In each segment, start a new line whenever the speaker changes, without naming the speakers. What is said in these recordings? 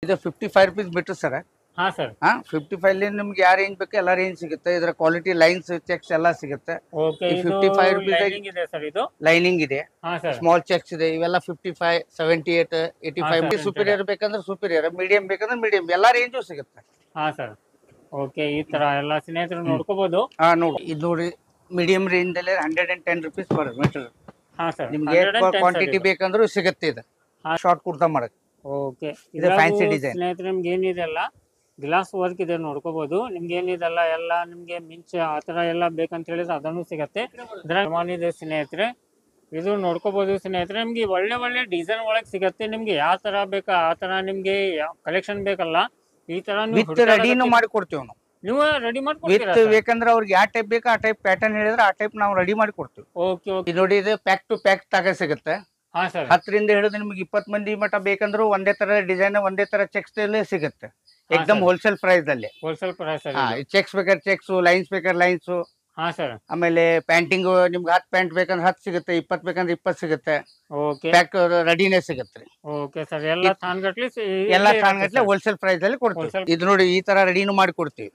ಇದು 55 rupees metre sir.
ಹಾ sir.
55 ನಿಮ್ಗೆ ಯಾವ ರೇಂಜ್ ಬೇಕು ಎಲ್ಲ ರೇಂಜ್ ಸಿಗುತ್ತೆ. ಇದರ ಕ್ವಾಲಿಟಿ ಲೈನ್ಸ್ ಚೆಕ್ಸ್ ಎಲ್ಲ ಸಿಗುತ್ತೆ.
ಓಕೆ,
ಈ
ಇದು
55 ರೂಪೀಸ್
ಲೈನಿಂಗ್ ಇದೆ ಸರ್. ಇದು
ಲೈನಿಂಗ್ ಇದೆ,
ಹಾ ಸರ್.
ಸ್ಮಾಲ್ ಚೆಕ್ಸ್ ಇದೆ. ಇವೆಲ್ಲ 55, 78, 85. ಸುಪೀರಿಯರ್ ಬೇಕಂದ್ರೆ ಸುಪೀರಿಯರ್, ಮೀಡಿಯಂ ಬೇಕಂದ್ರೆ ಮೀಡಿಯಂ, ಎಲ್ಲಾ ರೇಂಜು ಸಿಗುತ್ತೆ.
ಹಾ ಸರ್. ಓಕೆ, ಈ ತರ ಎಲ್ಲ ಸ್ನೇಹಿತರು ನೋಡ್ಕೋಬಹುದು.
ನೋಡಿ ಇದು ನೋಡಿ, ಮೀಡಿಯಂ ರೇಂಜ್ ಅಲ್ಲಿ 110 ರೂಪೀಸ್ ಪರ್ ಮೀಟರ್.
ಹಾ ಸರ್.
ನಿಮ್ಗೆ ಕ್ವಾಂಟಿಟಿ ಬೇಕಂದ್ರೂ ಸಿಗುತ್ತೆ. ಇದು ಶಾರ್ಟ್ ಕುರ್ತಾ ಮಾಡಕ್.
ಓಕೆ,
ಇದು ಫ್ಯಾನ್ಸಿ ಡಿಸೈನ್.
ಸ್ನೇಹಿತರೆ ನಿಮ್ಗೆ ಏನಿದೆಲ್ಲ ಗ್ಲಾಸ್ ವರ್ಕ್ ಇದೆ ನೋಡ್ಕೋಬಹುದು. ನಿಮ್ಗೆ ಏನಿದೆಲ್ಲ ಎಲ್ಲ ನಿಮ್ಗೆ ಮಿಂಚ್ ಆತರ ಎಲ್ಲ ಬೇಕಂತ ಹೇಳಿದ್ರೆ ಅದನ್ನು ಸಿಗತ್ತೆ. ಇದೆ ಸ್ನೇಹಿತರೆ, ಇದು ನೋಡ್ಕೋಬಹುದು ಸ್ನೇಹಿತರೆ. ನಿಮ್ಗೆ ಒಳ್ಳೆ ಒಳ್ಳೆ ಡಿಸೈನ್ ಒಳಗೆ ಸಿಗತ್ತೆ. ನಿಮ್ಗೆ ಯಾವ ತರ ಬೇಕಾ ಆ ತರ ನಿಮ್ಗೆ ಕಲೆಕ್ಷನ್ ಬೇಕಲ್ಲ ಈ ತರ
ರೆಡಿನೂ ಮಾಡಿ ಕೊಡ್ತೀವಿ ನಾವು.
ನೀವು ರೆಡಿ
ವಿತ್ ಬೇಕಂದ್ರೆ ಅವ್ರಿಗೆ ಯಾವ ಟೈಪ್ ಬೇಕಾ ಆ ಟೈಪ್ ಪ್ಯಾಟರ್ನ್ ಹೇಳಿದ್ರೆ ಆ ಟೈಪ್ ನಾವು ರೆಡಿ ಮಾಡಿ ಕೊಡ್ತೀವಿ.
Okay okay.
ಇದು ನೋಡಿ, ಇದು ಪ್ಯಾಕ್ ಟು ಪ್ಯಾಕ್ ತಾಗ ಸಿಗುತ್ತೆ.
ಹಾ ಸರ್.
10ರಿಂದ ಹಿಡಿದು ನಿಮ್ಗೆ 20 ಮಂದಿ ಮಟ್ಟ ಬೇಕಂದ್ರೂ ಒಂದೇ ತರ ಡಿಸೈನ್, ಒಂದೇ ತರ ಚೆಕ್ಸ್ ಸಿಗುತ್ತೆ. ಎಕ್ದಮ್ ಹೋಲ್ಸೇಲ್ ಪ್ರೈಸ್ ಅಲ್ಲಿ.
Wholesale price.
ಚೆಕ್ಸ್ ಬೇಕಾದ್ರೆ ಚೆಕ್ಸ್, ಲೈನ್ಸ್ ಬೇಕಾದ್ರೆ ಲೈನ್ಸ್.
ಹಾ ಸರ್.
ಆಮೇಲೆ ಪ್ಯಾಂಟಿಂಗ್ ನಿಮ್ಗೆ 10 ಪ್ಯಾಂಟ್ ಬೇಕಂದ್ರೆ 10 ಸಿಗುತ್ತೆ, 20 ಬೇಕಂದ್ರೆ 20 ಸಿಗುತ್ತೆ.
ಓಕೆ,
ಪ್ಯಾಕ್ ರೆಡಿನೇ ಸಿಗುತ್ತೆ.
Okay sir. ಎಲ್ಲ
ತಾನ್ಗಟ್ಲೆ ಹೋಲ್ಸೇಲ್ ಪ್ರೈಸ್ ಅಲ್ಲಿ ಕೊಡ್ತೀವಿ. ಇದು ನೋಡಿ, ಈ ತರ ರೆಡಿನೂ ಮಾಡಿ ಕೊಡ್ತೀವಿ.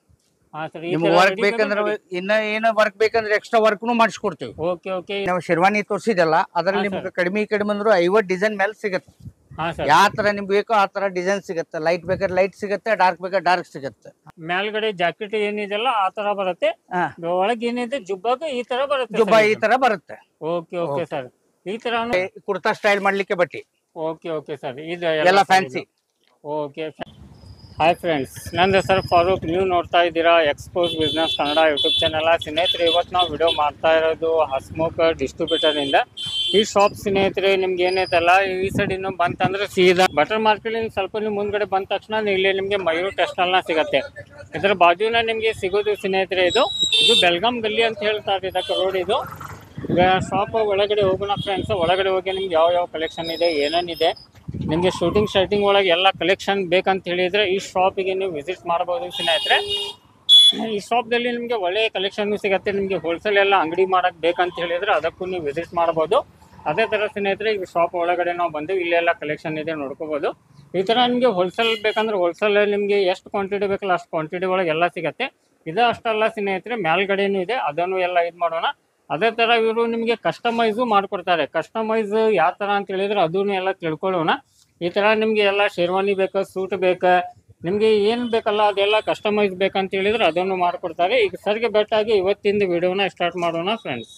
ಹಾ ಸರ್.
ನಿಮ್ಗೆ ವರ್ಕ್ ಬೇಕಂದ್ರೆ ಇನ್ನ ಏನೋ ವರ್ಕ್ ಬೇಕಂದ್ರೆ ಎಕ್ಸ್ಟ್ರಾ ವರ್ಕ್ನು ಮಾಡಿಸ್ಕೊಡ್ತೀವಿ.
Okay okay.
ನಾವು ಶೆರ್ವಾನಿ ತೋರಿಸಿದಲ್ಲ, ಅದ್ರಲ್ಲಿ ನಿಮ್ಗೆ ಕಡಿಮೆ ಅಂದ್ರು 50 ಡಿಸೈನ್ ಮೇಲೆ ಸಿಗುತ್ತೆ.
ಹಾ ಸರ್.
ಯಾವ ತರ ನಿಮ್ಗೆ ಬೇಕೋ ಆ ತರ ಡಿಸೈನ್ ಸಿಗುತ್ತೆ. ಲೈಟ್ ಬೇಕಾದ್ರೆ ಲೈಟ್ ಸಿಗುತ್ತೆ, ಡಾರ್ಕ್ ಬೇಕಾದ್ರೆ ಡಾರ್ಕ್ ಸಿಗುತ್ತೆ.
ಮೇಲ್ಗಡೆ ಜಾಕೆಟ್ ಏನಿದೆಲ್ಲ ಆ ತರ ಬರುತ್ತೆ. ಒಳಗೆ ಏನಿದೆ ಜುಬ್ಬಾಗ ಈ ತರ ಬರುತ್ತೆ.
ಜುಬ್ಬಾ ಈ ತರ ಬರುತ್ತೆ.
Okay okay sir. ಈ ತರ
ಕುರ್ತಾ ಸ್ಟೈಲ್ ಮಾಡ್ಲಿಕ್ಕೆ ಬಟ್ಟಿ.
Okay okay sir. ಇದು
ಎಲ್ಲ ಫ್ಯಾನ್ಸಿ.
ಓಕೆ. ಹಾಯ್ ಫ್ರೆಂಡ್ಸ್, ನನ್ನ ಹೆಸರು ಫಾರೂಕ್. ನೀವು ನೋಡ್ತಾ ಇದ್ದೀರಾ expose business Kannada YouTube channel. ಸ್ನೇಹಿತರೆ, ಇವತ್ತು ನಾವು ವಿಡಿಯೋ ಮಾಡ್ತಾ ಇರೋದು ಹಸ್ಮುಖ್ ಡಿಸ್ಟ್ರಿಬ್ಯೂಟರ್ ಇಂದ. ಈ ಶಾಪ್ ಸ್ನೇಹಿತರೆ ನಿಮ್ಗೆ ಏನೈತಲ್ಲ, ಈ ಸೈಡ್ ಇನ್ನು ಬಂತಂದ್ರೆ ಸೀದಾ ಬಟರ್ ಮಾರ್ಕೆಟ್ ಸ್ವಲ್ಪ ನೀವು ಮುಂದ್ಗಡೆ ಬಂದ ತಕ್ಷಣ ಇಲ್ಲಿ ನಿಮಗೆ ಮಯೂರ್ ಟೆಕ್ಸ್ಟೈಲ್ನ ಸಿಗುತ್ತೆ. ಇದರ ಬಾಜುನ ನಿಮಗೆ ಸಿಗೋದು ಸ್ನೇಹಿತರೆ, ಇದು ಬೆಲ್ಗಾಮ್ ಗಲ್ಲಿ ಅಂತ ಹೇಳ್ತಾರೆ ಇದಕ್ಕೆ ರೋಡ್. ಇದು ಈಗ ಶಾಪ್ ಒಳಗಡೆ ಹೋಗೋಣ ಫ್ರೆಂಡ್ಸ್. ಒಳಗಡೆ ಹೋಗಿ ನಿಮ್ಗೆ ಯಾವ ಕಲೆಕ್ಷನ್ ಇದೆ, ಏನೇನಿದೆ, ನಿಮಗೆ ಶೂಟಿಂಗ್ ಒಳಗೆ ಎಲ್ಲ ಕಲೆಕ್ಷನ್ ಬೇಕಂತ ಹೇಳಿದರೆ ಈ ಶಾಪಿಗೆ ನೀವು ವಿಸಿಟ್ ಮಾಡ್ಬೋದು ಸ್ನೇಹಿತರೆ. ಈ ಶಾಪ್ದಲ್ಲಿ ನಿಮಗೆ ಒಳ್ಳೆಯ ಕಲೆಕ್ಷನ್ ಸಿಗುತ್ತೆ. ನಿಮಗೆ ಹೋಲ್ಸೇಲ್ ಎಲ್ಲ ಅಂಗಡಿ ಮಾಡೋಕ್ಕೆ ಬೇಕಂತ ಹೇಳಿದರೆ ಅದಕ್ಕೂ ನೀವು ವಿಸಿಟ್ ಮಾಡ್ಬೋದು. ಅದೇ ಥರ ಸ್ನೇಹಿತರೆ, ಈ ಶಾಪ್ ಒಳಗಡೆ ನಾವು ಬಂದು ಇಲ್ಲೆಲ್ಲ ಕಲೆಕ್ಷನ್ ಇದೆ ನೋಡ್ಕೋಬೋದು. ಈ ಥರ ನಿಮಗೆ ಹೋಲ್ಸೇಲ್ ಬೇಕಂದ್ರೆ ಹೋಲ್ಸೇಲಲ್ಲಿ ನಿಮಗೆ ಎಷ್ಟು ಕ್ವಾಂಟಿಟಿ ಬೇಕಲ್ಲ ಅಷ್ಟು ಕ್ವಾಂಟಿಟಿ ಒಳಗೆ ಎಲ್ಲ ಸಿಗುತ್ತೆ. ಇದು ಅಷ್ಟಲ್ಲ ಸ್ನೇಹಿತರೆ, ಮೇಲ್ಗಡೆನೂ ಇದೆ, ಅದನ್ನು ಎಲ್ಲ ಇದು ಮಾಡೋಣ. ಅದೇ ಥರ ಇವರು ನಿಮಗೆ ಕಸ್ಟಮೈಸು ಮಾಡಿಕೊಡ್ತಾರೆ. ಕಸ್ಟಮೈಸ್ ಯಾವ ಥರ ಅಂತ ಹೇಳಿದ್ರೆ ಅದನ್ನು ಎಲ್ಲ ತಿಳ್ಕೊಳ್ಳೋಣ. ಈ ಥರ ನಿಮಗೆ ಎಲ್ಲ ಶೇರ್ವಾನಿ ಬೇಕಾ, ಸೂಟ್ ಬೇಕಾ, ನಿಮಗೆ ಏನು ಬೇಕಲ್ಲ ಅದೆಲ್ಲ ಕಸ್ಟಮೈಸ್ ಬೇಕಂತ ಹೇಳಿದ್ರೆ ಅದನ್ನು ಮಾಡಿಕೊಡ್ತಾರೆ. ಈಗ ಸರ್ಗೆ ಬೆಟ್ಟಾಗಿ ಇವತ್ತಿಂದ ವಿಡಿಯೋನ ಸ್ಟಾರ್ಟ್ ಮಾಡೋಣ ಫ್ರೆಂಡ್ಸ್.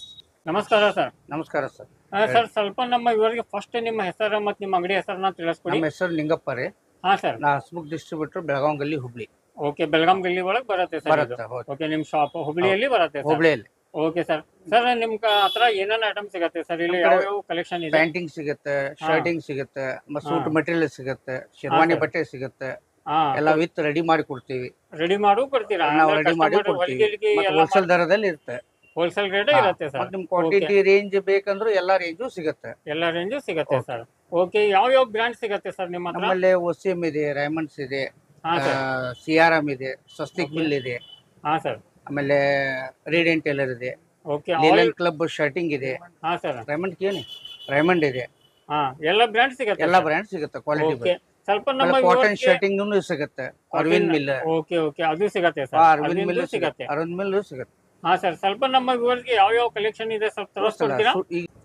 ನಮಸ್ಕಾರ ಸರ್.
ನಮಸ್ಕಾರ ಸರ್.
ಸರ್, ಸ್ವಲ್ಪ ನಮ್ಮ ಇವರಿಗೆ ಫಸ್ಟ್ ನಿಮ್ಮ ಹೆಸರು ಮತ್ತು ನಿಮ್ಮ ಅಂಗಡಿ ಹೆಸರನ್ನ ತಿಳಿಸ್ಕೊಡಿ.
ನಮ್ಮ ಹೆಸರು ಲಿಂಗಪ್ಪ ರೀ.
ಹಾಂ ಸರ್.
ನಾ ಹಸ್ಮುಖ್ ಡಿಸ್ಟ್ರಿಬ್ಯೂಟರ್, ಬೆಳಗಾಂ ಗಲ್ಲಿ, ಹುಬ್ಳಿ.
ಓಕೆ, ಬೆಳಗಾಂ ಗಲ್ಲಿ ಒಳಗೆ ಬರುತ್ತೆ ಸರ್. ಓಕೆ, ನಿಮ್ಮ ಶಾಪ್ ಹುಬ್ಳಿಯಲ್ಲಿ ಬರುತ್ತೆ. ಹುಬ್ಳಿಯಲ್ಲಿ. Okay sir. ಸರ್, ನಿಮ್ ಹತ್ರ ಏನೇನು ಐಟಮ್ ಸಿಗುತ್ತೆ ಸರ್? ಇಲ್ಲಿ ಯಾವ ಕಲೆಕ್ಷನ್ ಇದೆ?
ಪ್ಯಾಂಟಿಂಗ್ ಸಿಗುತ್ತೆ, ಶರ್ಟಿಂಗ್ ಸಿಗುತ್ತೆ, ಸೂಟ್ ಮೆಟೀರಿಯಲ್ ಸಿಗುತ್ತೆ, ಶೆರ್ವಾನಿ ಬಟ್ಟೆ ಸಿಗುತ್ತೆ. ಎಲ್ಲ ವಿತ್ ರೆಡಿ ಮಾಡಿ ಕೊಡ್ತೀವಿ.
ರೆಡಿ ಮಾಡಿ ಕೊಡ್ತೀರಾ?
ನಾವು ರೆಡಿ ಮಾಡಿ ಕೊಡ್ತೀವಿ. ಹೋಲ್ಸೇಲ್ ದರದಲ್ಲಿ ಇರುತ್ತೆ.
ಹೋಲ್ಸೇಲ್ ರೇಟ್ ಇರುತ್ತೆ ಸರ್.
ನಿಮ್ ಕ್ವಾಂಟಿಟಿ ರೇಂಜ್ ಬೇಕಂದ್ರೆ ಎಲ್ಲಾ ರೇಂಜು ಸಿಗುತ್ತೆ.
ಎಲ್ಲಾ ರೇಂಜು ಸಿಗುತ್ತೆ ಸರ್. ಓಕೆ, ಯಾವ ಬ್ರ್ಯಾಂಡ್ ಸಿಗುತ್ತೆ ಸರ್ ನಿಮ್ಮ ಹತ್ರ?
ನಮ್ಮಲ್ಲಿ OCM ಇದೆ, ರೈಮಂಡ್ಸ್ ಇದೆ, CRM ಇದೆ, ಸ್ವಸ್ತಿಕ್ ಮಿಲ್ ಇದೆ.
ಹಾ ಸರ್.
ಆಮೇಲೆ ರೇಡಿಯಂಟ್ ಟೇಲರ್ ಇದೆ.
ಓಕೆ,
ಲಿಲನ್ ಕ್ಲಬ್ ಶರ್ಟಿಂಗ್ ಇದೆ.
ಹಾ ಸರ್.
ರೈಮಂಡ್ ಇದೆ.
ಹಾ, ಎಲ್ಲ ಬ್ರ್ಯಾಂಡ್ ಸಿಗುತ್ತೆ.
ಎಲ್ಲ ಬ್ರ್ಯಾಂಡ್ ಸಿಗುತ್ತೆ. ಕ್ವಾಲಿಟಿ
ಸ್ವಲ್ಪ ನಮ್ಮ
ಕಾಟನ್ ಶರ್ಟಿಂಗ್ ಸಿಗುತ್ತೆ. ಅರವಿಂದ್ ಮಿಲ್.
ಓಕೆ ಓಕೆ, ಅದು ಸಿಗುತ್ತೆ ಸರ್.
ಅರವಿಂದ್ ಮಿಲ್ ಸಿಗುತ್ತೆ. ಅರವಿಂದ್ ಮಿಲ್ ಸಿಗುತ್ತೆ.
ಹಾ ಸರ್, ಸ್ವಲ್ಪ ನಮ್ಮ ವ್ಯೂವರ್ಸ್ಗೆ ಯಾವ ಕಲೆಕ್ಷನ್ ಇದೆ ಸ್ವಲ್ಪ ತೋರಿಸ್ಕೊಡ್ತೀರಾ?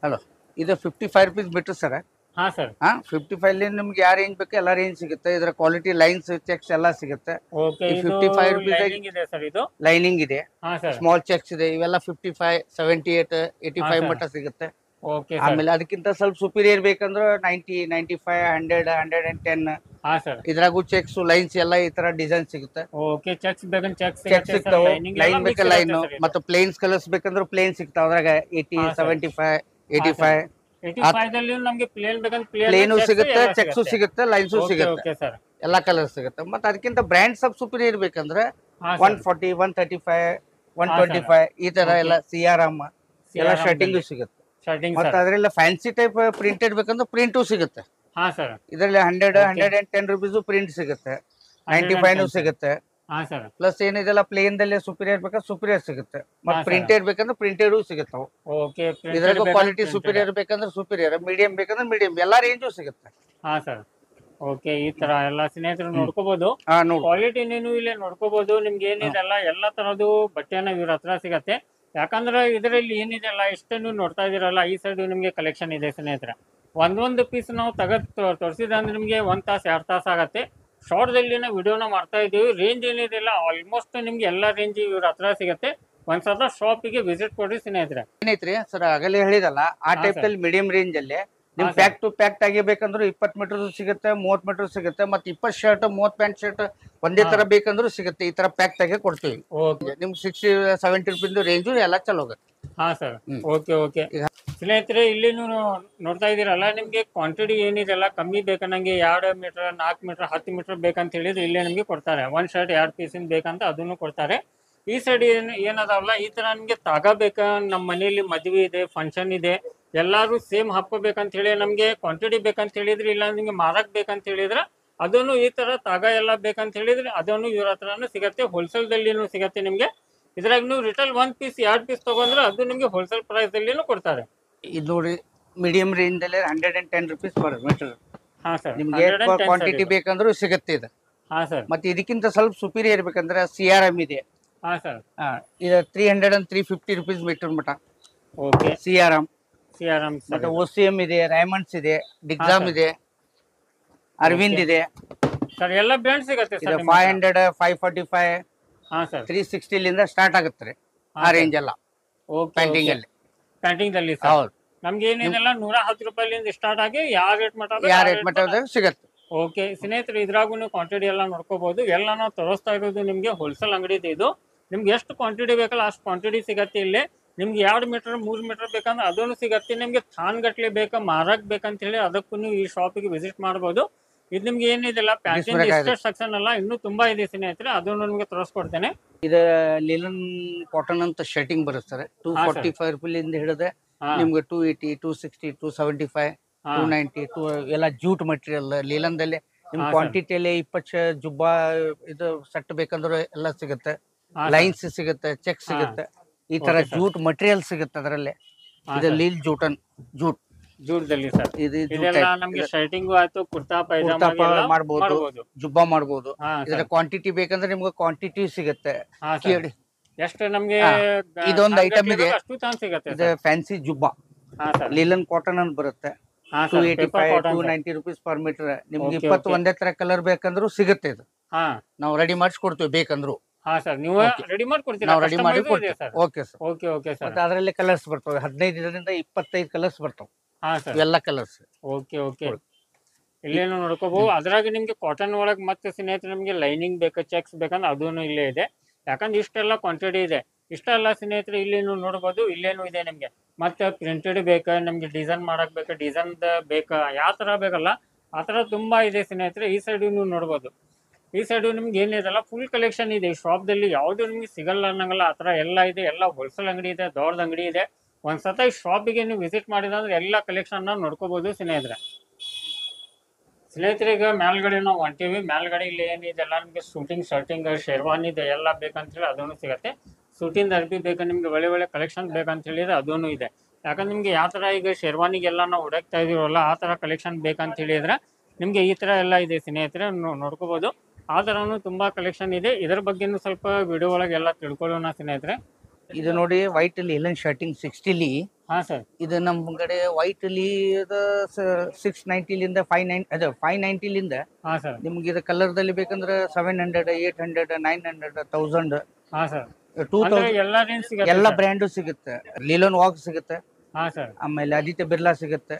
ಹಲೋ, ಇದು 55 ರೂಪೀಸ್ ಮೀಟರ್ ಸರ್.
ಹಾ ಸರ್.
55 ನಿಮ್ಗೆ ಯಾವ ರೇಂಜ್ ಬೇಕು ಎಲ್ಲ ರೇಂಜ್ ಸಿಗುತ್ತೆ. ಇದರ ಕ್ವಾಲಿಟಿ ಲೈನ್ಸ್ ಚೆಕ್ಸ್ ಎಲ್ಲ ಸಿಗುತ್ತೆ.
ಓಕೆ,
55 ರೂಪೀಸ್
ಇದೆ ಸರ್. ಇದು
ಲೈನಿಂಗ್ ಇದೆ,
ಹಾ ಸರ್.
ಸ್ಮಾಲ್ ಚೆಕ್ಸ್ ಇದೆ. ಇವೆಲ್ಲ 55, 78, 85 ಮಟ್ಟ ಸಿಗುತ್ತೆ.
ಓಕೆ.
ಆಮೇಲೆ ಅದಕ್ಕಿಂತ ಸ್ವಲ್ಪ ಸುಪೀರಿಯರ್ ಬೇಕಂದ್ರೆ 90, 95, 100, 110.
ಹಾ ಸರ್.
ಇದ್ರಾಗೂ ಚೆಕ್ಸ್ ಲೈನ್ಸ್ ಎಲ್ಲ ಈ ತರ ಡಿಸೈನ್ ಸಿಗುತ್ತೆ.
ಓಕೆ, ಚೆಕ್ಸ್ ಬೇಕಂದ್ರೆ
ಚೆಕ್ಸ್ ಸಿಗ್ತಾವೆ, ಲೈನ್ ಬೇಕಾ ಲೈನ್, ಮತ್ತೆ ಪ್ಲೇನ್ಸ್ ಕಲರ್ಸ್ ಬೇಕಂದ್ರೆ ಪ್ಲೇನ್ ಸಿಗ್ತಾವ. ಅದ್ರಾಗ 80, 75, 85.
85 ದಲ್ಲಿ ನಮಗೆ ಪ್ಲೇನ್ ಬೇಕಂದ್ರೆ
ಪ್ಲೇನು ಸಿಗುತ್ತೆ, ಚೆಕ್ಸು ಸಿಗುತ್ತೆ, ಲೈನ್ಸು ಸಿಗುತ್ತೆ, ಎಲ್ಲಾ ಕಲರ್ ಸಿಗುತ್ತೆ. ಮತ್ತೆ ಅದಕ್ಕಿಂತ ಬ್ರ್ಯಾಂಡ್ ಸಬ್ ಸುಪೀರಿಯರ್ ಬೇಕಂದ್ರೆ 140, 135, 125 ಈ ತರ ಎಲ್ಲ CRM ಎಲ್ಲ ಶರ್ಟಿಂಗು ಸಿಗುತ್ತೆ. ಮತ್ತೆ ಅದ್ರೆಲ್ಲ ಫ್ಯಾನ್ಸಿ ಟೈಪ್ ಪ್ರಿಂಟೆಡ್ ಬೇಕಂದ್ರೆ ಪ್ರಿಂಟು ಸಿಗುತ್ತೆ.
ಹಾ ಸರ್.
ಇದರಲ್ಲಿ 100, 110 ರೂಪೀಸ್ ಪ್ರಿಂಟ್ ಸಿಗುತ್ತೆ, 95 ಸಿಗುತ್ತೆ. ಪ್ಲಸ್ ಏನಿದೆಲ್ಲ ಪ್ಲೇನ್ ದಲ್ಲಿ ಸುಪೀರಿಯರ್ ಬೇಕಾದ್ರೆ ಸುಪೀರಿಯರ್ ಸಿಗುತ್ತೆ, ಮತ್ತೆ ಪ್ರಿಂಟೆಡ್ ಬೇಕಂದ್ರೆ ಪ್ರಿಂಟೆಡ್ ಸಿಗುತ್ತೆ. ಇದ್ರಾಗ ಕ್ವಾಲಿಟಿ ಸುಪೀರಿಯರ್ ಬೇಕಂದ್ರೆ ಸುಪೀರಿಯರ್, ಮೀಡಿಯಂ ಬೇಕಂದ್ರೆ ಮೀಡಿಯಂ, ಎಲ್ಲಾ ರೇಂಜು ಸಿಗುತ್ತೆ.
ಹಾ ಸರ್. ಓಕೆ ಈ ತರ ಎಲ್ಲ ಸ್ನೇಹಿತರು ನೋಡ್ಕೋಬಹುದು.
ಹಾ ನೋಡಿ.
ಕ್ವಾಲಿಟಿ ನೀವು ಇಲ್ಲಿ ನೋಡ್ಕೋಬಹುದು. ನಿಮ್ಗೆ ಏನಿದೆಲ್ಲ ಎಲ್ಲಾ ತರದ್ದು ಬಟ್ಟೆನ ಇವ್ರ ಹತ್ರ ಸಿಗತ್ತೆ. ಯಾಕಂದ್ರೆ ಇದರಲ್ಲಿ ಏನಿದೆಲ್ಲ ಇಷ್ಟ ನೀವು ನೋಡ್ತಾ ಇದೀರಲ್ಲ, ಈ ಸೈಡ್ ನಿಮ್ಗೆ ಕಲೆಕ್ಷನ್ ಇದೆ ಸ್ನೇಹಿತರೆ. ಒಂದೊಂದು ಪೀಸ್ ನಾವು ತೋರಿಸಿದ್ರೆ ಅಂದ್ರೆ ನಿಮ್ಗೆ 1 ತಾಸು 2 ತಾಸು ಆಗತ್ತೆ. ಶಾರ್ಟ್ ದಲ್ಲಿನ ವಿಡಿಯೋನ ಮಾಡ್ತಾ ಇದೀವಿ. ರೇಂಜ್ ಏನಿದೆಲ್ಲ ಆಲ್ಮೋಸ್ಟ್ ನಿಮ್ಗೆ ಎಲ್ಲಾ ರೇಂಜ್ ಇವ್ರ ಹತ್ರ ಸಿಗತ್ತೆ. ಒಂದ್ಸಲ ಶಾಪಿಗೆ ವಿಸಿಟ್ ಕೊಡ್ರಿ ಸ್ನೇಹಿತರೆ.
ಏನೈತ್ರಿ ಸರ್ ಆಗಲೇ ಹೇಳಿದಲ್ಲ, ಆ ಟೈಪ್ ಅಲ್ಲಿ ಮೀಡಿಯಂ ರೇಂಜ್ ಅಲ್ಲಿ ನಿಮ್ ಪ್ಯಾಕ್ ಟು ಪ್ಯಾಕ್ ಆಗಿಬೇಕಂದ್ರೆ 20 ಮೀಟರ್ ಸಿಗುತ್ತೆ, 30 ಮೀಟರ್ ಸಿಗುತ್ತೆ. ಮತ್ತೆ 20 ಶರ್ಟ್ 30 ಪ್ಯಾಂಟ್ ಶರ್ಟ್ ಒಂದೇ ತರ ಬೇಕಂದ್ರೂ ಸಿಗುತ್ತೆ. ಈ ತರ ಪ್ಯಾಕ್ ತಾಗೆ ಕೊಡ್ತೀವಿ. ನಿಮ್ 60-70 ರೂಪಾಯಿ ರೇಂಜು ಎಲ್ಲ ಚಲೋ ಹೋಗುತ್ತೆ.
ಹಾ ಸರ್, ಓಕೆ ಓಕೆ ಸ್ನೇಹಿತರೆ. ಇಲ್ಲಿ ನೀವು ನೋಡ್ತಾ ಇದೀರಲ್ಲ, ನಿಮ್ಗೆ ಕ್ವಾಂಟಿಟಿ ಏನಿದೆಲ್ಲ ಕಮ್ಮಿ ಬೇಕನ್ನಂಗೆ 2 ಮೀಟರ್ 4 ಮೀಟರ್ 10 ಮೀಟರ್ ಬೇಕಂತ ಹೇಳಿದ್ರೆ ಇಲ್ಲೇ ನಿಮ್ಗೆ ಕೊಡ್ತಾರೆ. 1 ಶರ್ಟ್ 2 ಪೀಸ್ ಬೇಕಂತ ಅದನ್ನು ಕೊಡ್ತಾರೆ. ಈ ಸೈಡ್ ಏನದಾವಲ್ಲ, ಈ ತರ ನಿಮ್ಗೆ ತಗೋಬೇಕ, ನಮ್ಮ ಮನೆಯಲ್ಲಿ ಮದ್ವೆ ಇದೆ, ಫಂಕ್ಷನ್ ಇದೆ, ಎಲ್ಲಾರು ಸೇಮ್ ಹಾಕೋಬೇಕಂತ ಹೇಳಿ ನಮ್ಗೆ ಕ್ವಾಂಟಿಟಿ ಬೇಕಂತ ಹೇಳಿದ್ರೆ, ಇಲ್ಲ ನಿಮ್ಗೆ ಮಾರಕ್ ಬೇಕಂತ ಹೇಳಿದ್ರೆ ಅದನ್ನು ಈ ತರ ಎಲ್ಲ ಬೇಕಂತ ಹೇಳಿದ್ರೆ ಅದನ್ನು ಇವ್ರ ಹತ್ರನೂ ಸಿಗತ್ತೆ. ಹೋಲ್ಸೇಲ್ ದಲ್ಲಿನೂ ಸಿಗತ್ತೆ ನಿಮ್ಗೆ. ಇದ್ರಾಗ ನೀವು ರಿಟೇಲ್ 1 ಪೀಸ್ 2 ಪೀಸ್ ತಗೊಂಡ್ರೆ ಅದು ನಿಮ್ಗೆ ಹೋಲ್ಸೇಲ್ ಪ್ರೈಸ್ ದಲ್ಲಿನೂ ಕೊಡ್ತಾರೆ.
ಇದು ನೋಡಿ ಮೀಡಿಯಂ ರೇಂಜ್ ಅಲ್ಲಿ 110 ರೂಪೀಸ್ ಪರ್ ಮೀಟರ್.
ಹಾ ಸರ್,
ನಿಮ್ಗೆ ಕ್ವಾಂಟಿಟಿ ಬೇಕಂದ್ರೂ ಸಿಗುತ್ತೆ ಇದು.
ಹಾ ಸರ್,
ಮತ್ತೆ ಇದಕ್ಕಿಂತ ಸ್ವಲ್ಪ ಸುಪೀರಿಯರ್ ಬೇಕಂದ್ರೆ CRM ಇದೆ.
ಹಾ ಸರ್,
ಇದು 300 and 350 ರೂಪೀಸ್ ಮೀಟರ್ ಮಟ.
ಓಕೆ
CRM
ಮತ್ತೆ
OCM ಇದೆ, ರೈಮಂಡ್ಸ್ ಇದೆ, ಡಿಗ್ಜಾಮ್ ಇದೆ, ಅರವಿಂದ್ ಇದೆ
ಸರ್. ಎಲ್ಲ ಬ್ರ್ಯಾಂಡ್ ಸಿಗುತ್ತೆ
ಇದು 500 545
ಹಾ ಸರ್
360 ಲಿಂದ ಸ್ಟಾರ್ಟ್ ಆಗುತ್ತೆ ಆ ರೇಂಜ್ ಎಲ್ಲ. ಪ್ಯಾಂಟಿಂಗ್ ಅಲ್ಲಿ
ಪ್ಯಾಂಟಿಂಗ್ ದಲ್ಲಿ
ಹೌದು.
ನಮ್ಗೆ ಏನಿದೆಲ್ಲ 110 ರೂಪಾಯಿಲಿಂದ ಸ್ಟಾರ್ಟ್ ಆಗಿ ಯಾವ ರೇಟ್
ಮಟ್ಟ ಸಿಗತ್ತೆ.
ಓಕೆ ಸ್ನೇಹಿತರೆ, ಇದ್ರಾಗೂ ನೀವು ಕ್ವಾಂಟಿಟಿ ಎಲ್ಲ ನೋಡ್ಕೋಬಹುದು. ಎಲ್ಲ ನಾವು ತೋರಿಸ್ತಾ ಇರೋದು ನಿಮ್ಗೆ ಹೋಲ್ಸೇಲ್ ಅಂಗಡಿ ಇದೆ. ಇದು ನಿಮ್ಗೆ ಎಷ್ಟು ಕ್ವಾಂಟಿಟಿ ಬೇಕಲ್ಲ ಅಷ್ಟು ಕ್ವಾಂಟಿಟಿ ಸಿಗತ್ತೆ ಇಲ್ಲಿ. ನಿಮ್ಗೆ 2 ಮೀಟರ್ 3 ಮೀಟರ್ ಬೇಕಂದ್ರೆ ಅದನ್ನು ಸಿಗತ್ತೆ. ನಿಮ್ಗೆ ಥಾನ್ ಗಟ್ಲೆ ಬೇಕಾ ಮಾರಕ್ ಬೇಕಂತ ಹೇಳಿ ಅದಕ್ಕೂ ನೀವು ಈ ಶಾಪಿಗೆ ವಿಸಿಟ್ ಮಾಡಬಹುದು. ಇದು ನಿಮ್ಗೆ ಏನಿದೆಲ್ಲ ಪ್ಯಾಕಿಂಗ್ ಇಷ್ಟೇ ಸೆಕ್ಷನ್ ಅಲ್ಲ, ಇನ್ನೂ ತುಂಬಾ ಇದೆ ಸ್ನೇಹಿತರೆ, ಅದನ್ನು ನಿಮ್ಗೆ ತೋರಿಸ್ಕೊಡ್ತೇನೆ.
ಇದು ಲಿಲನ್ ಕಾಟನ್ ಅಂತ ಶರ್ಟಿಂಗ್ ಬರುತ್ತೆ 245 ರೂಪಾಯಿಲಿಂದ ಹಿಡಿದ್ರೆ ನಿಮ್ಗೆ 280 260 275 290 ಎಲ್ಲ ಜೂಟ್ ಮಟೀರಿಯಲ್ ಲೀಲನ್ದಲ್ಲಿ. ನಿಮ್ ಕ್ವಾಂಟಿಟಿಯಲ್ಲಿ 20 ಜುಬ್ಬಾ ಇದು ಸೆಟ್ ಬೇಕಂದ್ರೆ ಎಲ್ಲ ಸಿಗುತ್ತೆ. ಲೈನ್ಸ್ ಸಿಗುತ್ತೆ, ಚೆಕ್ ಸಿಗುತ್ತೆ, ಈ ತರ ಜೂಟ್ ಮಟೀರಿಯಲ್ ಸಿಗುತ್ತೆ ಅದರಲ್ಲಿ. ಇದು ಲೀಲ್
ಜೂಟ್ದಲ್ಲಿ ಸರ್. ಇದೆಲ್ಲ ನಮ್ಗೆ ಶರ್ಟಿಂಗ್ ಆಯ್ತು, ಕುರ್ತಾ ಪೈಜಾಮ
ಮಾಡಬಹುದು, ಜುಬ್ಬಾ ಮಾಡಬಹುದು. ಇದರ ಕ್ವಾಂಟಿಟಿ ಬೇಕಂದ್ರೆ ನಿಮ್ಗೆ ಕ್ವಾಂಟಿಟಿ ಸಿಗುತ್ತೆ.
ಎಷ್ಟು ನಮ್ಗೆ
ಇದೊಂದು ಐಟಮ್ ಇದೆ,
ಅಷ್ಟು ಚಾನ್ಸ್ ಸಿಗುತ್ತೆ.
ಇದು ಫ್ಯಾನ್ಸಿ ಜುಬ್ಬಾ ಲೀಲನ್ ಕಾಟನ್ ಅಂತ ಬರುತ್ತೆ. 285 290 ರೂಪೀಸ್ ಪರ್ ಮೀಟರ್. ನಿಮ್ಗೆ 20 ಒಂದೇ ತರ ಕಲರ್ ಬೇಕಂದ್ರೂ ಸಿಗುತ್ತೆ. ಇದು ನಾವು ರೆಡಿ ಮಾಡಿಸ್ಕೊಡ್ತೀವಿ ಬೇಕಂದ್ರು.
ಹಾ ಸರ್, ನೀವು ರೆಡಿ ಮಾಡ್ಕೊಡ್ತೀರಾ?
ನಾವು ರೆಡಿ ಮಾಡಿ ಕೊಡ್ತೀವಿ. Okay sir,
okay okay sir.
ಮತ್ತೆ ಅದರಲ್ಲಿ ಕಲರ್ಸ್ ಬರ್ತವೆ, 15 ರಿಂದ 25 ಕಲರ್ಸ್ ಬರ್ತವೆ.
ಹಾ ಸರ್,
ಎಲ್ಲ ಕಲರ್ಸ್.
ಓಕೆ ಓಕೆ ಇಲ್ಲೇನು ನೋಡ್ಕೋಬಹುದು. ಅದ್ರಾಗ ನಿಮ್ಗೆ ಕಾಟನ್ ಒಳಗೆ ಮತ್ತೆ ಸ್ನೇಹಿತರೆ ನಿಮ್ಗೆ ಲೈನಿಂಗ್ ಬೇಕು, ಚೆಕ್ಸ್ ಬೇಕಂದ್ರೆ ಅದೂ ಇಲ್ಲೇ ಇದೆ. ಯಾಕಂದ್ರೆ ಇಷ್ಟೆಲ್ಲ ಕ್ವಾಂಟಿಟಿ ಇದೆ. ಇಷ್ಟೆಲ್ಲ ಸ್ನೇಹಿತರೆ ಇಲ್ಲೇನು ನೋಡ್ಬೋದು. ಇಲ್ಲೇನು ಇದೆ ನಿಮ್ಗೆ ಮತ್ತೆ ಪ್ರಿಂಟೆಡ್ ಬೇಕಾ, ನಮ್ಗೆ ಡಿಸೈನ್ ಮಾಡಕ್ ಬೇಕಾ, ಡಿಸೈನ್ ಬೇಕಾ, ಯಾವ ತರ ಬೇಕಲ್ಲ ಆ ತರ ತುಂಬಾ ಇದೆ ಸ್ನೇಹಿತರೆ. ಈ ಸೈಡ್ ನೀವು ನೋಡ್ಬೋದು. ಈ ಸೈಡ್ ನಿಮ್ಗೆ ಏನಿದೆಲ್ಲ ಫುಲ್ ಕಲೆಕ್ಷನ್ ಇದೆ. ಈ ಶಾಪ್ ದಲ್ಲಿ ಯಾವ್ದು ನಿಮ್ಗೆ ಸಿಗಲ್ಲ ಅನ್ನಂಗಲ್ಲ ಆ ತರ ಎಲ್ಲ ಇದೆ. ಎಲ್ಲ ಹೋಲ್ಸೇಲ್ ಅಂಗಡಿ ಇದೆ, ದೊಡ್ಡದ ಅಂಗಡಿ ಇದೆ. ಒಂದ್ಸತ ಈ ಶಾಪಿಗೆ ನೀವು ವಿಸಿಟ್ ಮಾಡಿದ್ರೆ ಎಲ್ಲ ಕಲೆಕ್ಷನ್ ನೋಡ್ಕೋಬಹುದು ಸ್ನೇಹಿತರೆ. ಈಗ ಮೇಲ್ಗಡೆ ನಾವು ಹೊಂಟೀವಿ. ಮೇಲ್ಗಡೆ ಇಲ್ಲಿ ಏನಿದೆಲ್ಲ ನಿಮ್ಗೆ ಶೂಟಿಂಗ್ ಶರ್ಟಿಂಗ್ ಶೇರ್ವಾನಿ ಇದೆ ಎಲ್ಲ ಬೇಕಂತ ಹೇಳಿ ಅದನ್ನು ಸಿಗತ್ತೆ. ಶೂಟಿಂಗ್ ಅರ್ಬಿ ಬೇಕಾ, ನಿಮ್ಗೆ ಒಳ್ಳೆ ಒಳ್ಳೆ ಕಲೆಕ್ಷನ್ ಬೇಕಂತ ಹೇಳಿದ್ರೆ ಅದೂ ಇದೆ. ಯಾಕಂದ್ರೆ ನಿಮ್ಗೆ ಯಾವ ತರ ಈಗ ಶೇರ್ವಾನಿಗೆಲ್ಲ ನಾವು ಹುಡುಕ್ತಾ ಇದೀವಲ್ಲ ಆ ತರ ಕಲೆಕ್ಷನ್ ಬೇಕಂತ ಹೇಳಿದ್ರೆ ನಿಮ್ಗೆ ಈ ತರ ಎಲ್ಲ ಇದೆ ಸ್ನೇಹಿತರೆ, ನೋಡ್ಕೋಬಹುದು. ಆ ತರನು ತುಂಬಾ ಕಲೆಕ್ಷನ್ ಇದೆ. ಇದರ ಬಗ್ಗೆನೂ ಸ್ವಲ್ಪ ವಿಡಿಯೋ ಒಳಗೆ ಎಲ್ಲ ತಿಳ್ಕೊಳ್ಳೋಣ ಸ್ನೇಹಿತರೆ.
ಇದು ನೋಡಿ ವೈಟ್ ಲಿಲನ್ ಶರ್ಟಿಂಗ್ 60
ಹಾ ಸರ್.
ಇದು ನಮ್ಮ ಕಡೆ ವೈಟ್ ಅಲ್ಲಿ 690 ಲಿಂದ 590 ಲಿಂದ ನಿಮ್ಗೆ ಇದು ಕಲರ್ ದಲ್ಲಿ ಬೇಕಂದ್ರೆ 700 800 900 1000
ಹಾ ಸರ್
2000 ಎಲ್ಲ ಬ್ರ್ಯಾಂಡು ಸಿಗುತ್ತೆ. ಲೀಲನ್ ವಾಕ್ ಸಿಗುತ್ತೆ.
ಹಾ ಸರ್.
ಆಮೇಲೆ ಆದಿತ್ಯ ಬಿರ್ಲಾ ಸಿಗುತ್ತೆ,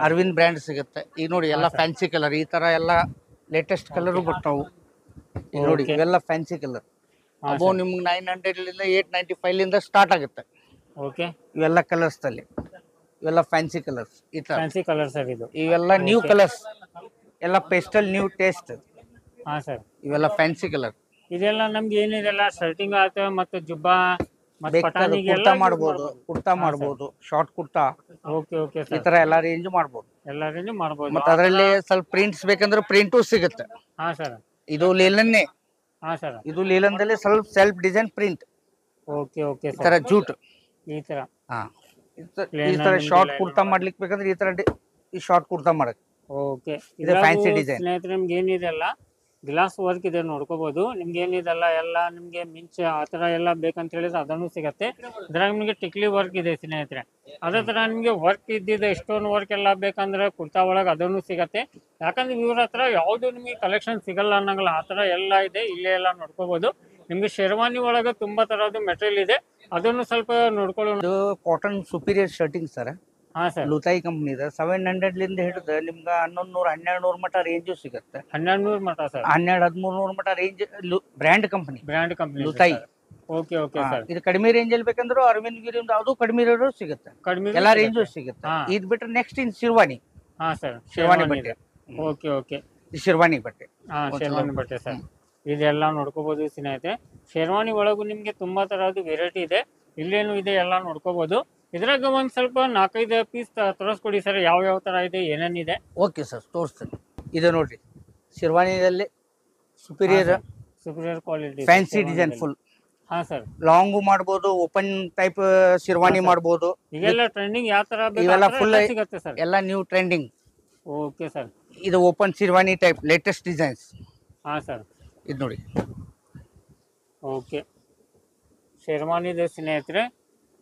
ಅರವಿಂದ್ ಬ್ರ್ಯಾಂಡ್ ಸಿಗುತ್ತೆ. ಈಗ ನೋಡಿ ಎಲ್ಲ ಫ್ಯಾನ್ಸಿ ಕಲರ್, ಈ ತರ ಎಲ್ಲ ಲೇಟೆಸ್ಟ್ ಕಲರ್ ಬರ್ತಾವು. ಈಗ ನೋಡಿ ಇವೆಲ್ಲ ಫ್ಯಾನ್ಸಿ ಕಲರ್. ಅಬೋ ನಿಮ್ಗೆ 900 ಲಿಂದ 895 ಲಿಂದ ಸ್ಟಾರ್ಟ್ ಆಗುತ್ತೆ.
ಓಕೆ,
ಇವೆಲ್ಲ ಕಲರ್ಸ್ ಅಲ್ಲಿ ಇವೆಲ್ಲ ಫ್ಯಾನ್ಸಿ ಕಲರ್ಸ್. ಈ ತರ
ಫ್ಯಾನ್ಸಿ ಕಲರ್ಸ್ ಇದು.
ಇವೆಲ್ಲ ನ್ಯೂ ಕಲರ್ಸ್, ಎಲ್ಲ ಪೇಸ್ಟಲ್ ನ್ಯೂ ಟೇಸ್ಟ್.
ಹಾ ಸರ್,
ಇವೆಲ್ಲ ಫ್ಯಾನ್ಸಿ ಕಲರ್.
ಇದೆಲ್ಲ ನಮ್ಗೆ ಏನಿದೆಲ್ಲ ಶರ್ಟಿಂಗ್ ಆಯ್ತು ಮತ್ತೆ ಜುಬ್ಬಾ
ಕುರ್ತಾ ಮಾಡಬಹುದು, ಕುರ್ತಾ ಮಾಡಬಹುದು, ಶಾರ್ಟ್ ಕುರ್ತಾ.
ಓಕೆ ಓಕೆ
ಈ ತರ ಎಲ್ಲ ರೇಂಜ್ ಮಾಡಬಹುದು.
ಎಲ್ಲ ರೇಂಜ್ ಮಾಡಬಹುದು.
ಮತ್ತೆ ಅದರಲ್ಲಿ ಸ್ವಲ್ಪ ಪ್ರಿಂಟ್ಸ್ ಬೇಕಂದ್ರೆ ಪ್ರಿಂಟು ಸಿಗುತ್ತೆ.
ಹಾ ಸರ್.
ಇದು ಲೀಲನ್ನೇ.
ಹಾ ಸರ್.
ಇದು ಲೀಲನ್ದಲ್ಲಿ ಸ್ವಲ್ಪ self design print.
Okay okay
ಈ ತರ ಜೂಟ್
ಈ ತರ.
ಹಾ, ಈ ತರ ಶಾರ್ಟ್ ಕುರ್ತಾ ಮಾಡ್ಲಿಕ್ಕೆ ಬೇಕಂದ್ರೆ ಈ ತರ ಈ ಶಾರ್ಟ್ ಕುರ್ತಾ ಮಾಡಕ್
ಓಕೆ
ಇದು ಫ್ಯಾನ್ಸಿ ಡಿಸೈನ್.
ಸ್ನೇಹಿತರೆ ನಿಮ್ಗೆ ಏನಿದೆಲ್ಲ ಗ್ಲಾಸ್ ವರ್ಕ್ ಇದೆ ನೋಡ್ಕೋಬಹುದು. ನಿಮ್ಗೆ ಏನಿದೆಲ್ಲ ಎಲ್ಲ ನಿಮ್ಗೆ ಮಿಂಚ್ ಆ ತರ ಎಲ್ಲ ಬೇಕಂತ ಹೇಳಿದ್ರೆ ಅದನ್ನು ಸಿಗತ್ತೆ. ಇದ್ರಾಗ ನಿಮ್ಗೆ ಟಿಕ್ಲಿ ವರ್ಕ್ ಇದೆ ಸ್ನೇಹಿತರೆ. ಅದೇ ತರ ನಿಮ್ಗೆ ವರ್ಕ್ ಇದ್ದಿದೆ ಸ್ಟೋನ್ ವರ್ಕ್ ಎಲ್ಲ ಬೇಕಂದ್ರೆ ಕುರ್ತಾ ಒಳಗೆ ಅದನ್ನು ಸಿಗತ್ತೆ. ಯಾಕಂದ್ರೆ ಇವ್ರ ಹತ್ರ ಯಾವ್ದು ನಿಮ್ಗೆ ಕಲೆಕ್ಷನ್ ಸಿಗಲ್ಲ ಅನ್ನಂಗಿಲ್ಲ, ಆ ತರ ಎಲ್ಲ ಇದೆ. ಇಲ್ಲೇ ಎಲ್ಲ ನೋಡ್ಕೋಬಹುದು. ನಿಮ್ಗೆ ಶೇರ್ವಾನಿ ಒಳಗೆ ತುಂಬಾ ತರದ್ದು ಮೆಟೀರಿಯಲ್ ಇದೆ, ಅದನ್ನು ಸ್ವಲ್ಪ ನೋಡ್ಕೊಳ್ಳೋಣ.
ಇದು ಕಾಟನ್ ಸುಪೀರಿಯರ್ ಶರ್ಟಿಂಗ್ ಸರ್.
ಹಾ ಸರ್,
ಲುತಾಯಿ ಕಂಪ್ನಿ ಇದೆ. 700 ಲಿಂದ ಹಿಡಿದು ನಿಮ್ಗೆ 1100 1200 ಮಟ ರೇಂಜು ಸಿಗುತ್ತೆ.
1200 ಮಟ ಸರ್,
1200 1300 ಮಟ range. Brand company
brand company
ಲುತಾಯಿ.
Okay okay sir.
ಇದು ಕಡಿಮೆ ರೇಂಜ್ ಅಲ್ಲಿ ಬೇಕಂದ್ರೆ ಅರವಿಂದ್ ಗಿರಿ ಅದು ಕಡಿಮೆ ರೇಟ್ ಸಿಗುತ್ತೆ.
ಕಡಿಮೆ
ಎಲ್ಲಾ ರೇಂಜು ಸಿಗುತ್ತೆ. ಇದ್ ಬಿಟ್ರೆ ನೆಕ್ಸ್ಟ್ ಇನ್ ಶಿರ್ವಾನಿ.
ಹಾ ಸರ್,
ಶೇರ್ವಾನಿ ಬಟ್ಟೆ.
ಓಕೆ ಓಕೆ,
ಇದು ಶಿರ್ವಾನಿ ಬಟ್ಟೆ.
ಹಾ ಶೇರ್ವಾನಿ ಬಟ್ಟೆ ಸರ್. ಇದೆಲ್ಲ ನೋಡ್ಕೋಬಹುದು ಸ್ನೇಹಿತರೆ. ಶೇರ್ವಾನಿ ಒಳಗು ನಿಮ್ಗೆ ತುಂಬಾ ತರದ್ದು ವೆರೈಟಿ ಇದೆ. ಇಲ್ಲೇನು ಇದೆ ಎಲ್ಲ ನೋಡ್ಕೋಬಹುದು. ಇದ್ರಾಗ ಒಂದ್ ಸ್ವಲ್ಪ 4-5 ಪೀಸ್ ತೋರಿಸ್ಕೊಡಿ ಸರ್, ಯಾವ ಯಾವ ತರ ಇದೆ, ಏನೇನಿದೆ.
ಓಕೆ ಸರ್, ತೋರಿಸ್ತೀನಿ. ಇದು ನೋಡ್ರಿ, ಶಿರ್ವಾನಿದಲ್ಲಿ superior
quality
fancy design full.
ಹಾ ಸರ್,
ಲಾಂಗು ಮಾಡ್ಬೋದು, ಓಪನ್ ಟೈಪ್ ಶಿರ್ವಾನಿ ಮಾಡ್ಬೋದು.
ಈಗೆಲ್ಲ ಟ್ರೆಂಡಿಂಗ್ ಯಾವ ತರ
ಇವೆಲ್ಲ ಫುಲ್
ಸಿಗುತ್ತೆ ಸರ್.
ಎಲ್ಲ ನ್ಯೂ ಟ್ರೆಂಡಿಂಗ್.
ಓಕೆ ಸರ್,
ಇದು ಓಪನ್ ಶಿರ್ವಾನಿ ಟೈಪ್ ಲೇಟೆಸ್ಟ್ ಡಿಸೈನ್ಸ್.
ಹಾ ಸರ್,
ಇದು ನೋಡಿ.
ಓಕೆ, ಶೇರ್ವಾನಿ ಇದೆ ಸ್ನೇಹಿತರೆ.